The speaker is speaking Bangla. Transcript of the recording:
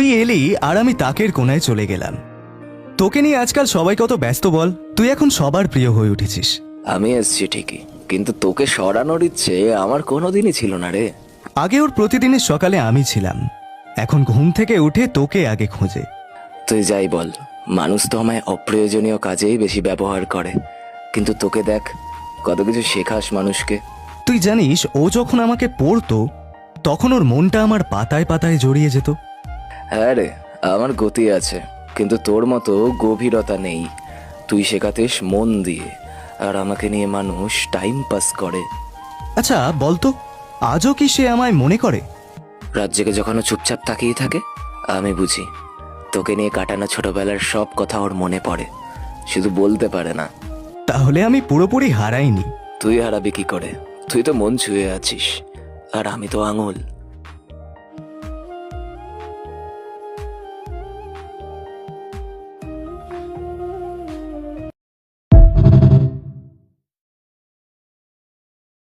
তুই এলি আর আমি তাকের কোনায় চলে গেলাম। তোকে নিয়ে আজকাল সবাই কত ব্যস্ত বল। তুই এখন সবার প্রিয় হয়ে উঠেছিস। আমি এসছি ঠিকই, কিন্তু তোকে সরানোর ইচ্ছে আমার কোনোদিনই ছিল না রে। আগে ওর প্রতিদিনের সকালে আমি ছিলাম, এখন ঘুম থেকে উঠে তোকে আগে খোঁজে। তুই যাই বল, মানুষ তো আমায় অপ্রয়োজনীয় কাজেই বেশি ব্যবহার করে, কিন্তু তোকে দেখ, কত কিছু শেখাস মানুষকে। তুই জানিস, ও যখন আমাকে পড়তো তখন ওর মনটা আমার পাতায় পাতায় জড়িয়ে যেত। হ্যাঁ রে, আমার গতি আছে, কিন্তু তোর মতো গভীরতা নেই। তুই শেখাতিস মন দিয়ে, আর আমাকে নিয়ে মানুষ টাইম পাস করে। আচ্ছা বলতো, আজও কি সে আমায় মনে করে? রাত জেগে যখন ও চুপচাপ তাকিয়ে থাকে, আমি বুঝি তোকে নিয়ে কাটানো ছোটবেলার সব কথা ওর মনে পড়ে, শুধু বলতে পারে না। তাহলে আমি পুরোপুরি হারাইনি। তুই হারাবি কি করে? তুই তো মন ছুঁয়ে আছিস, আর আমি তো আঙুল।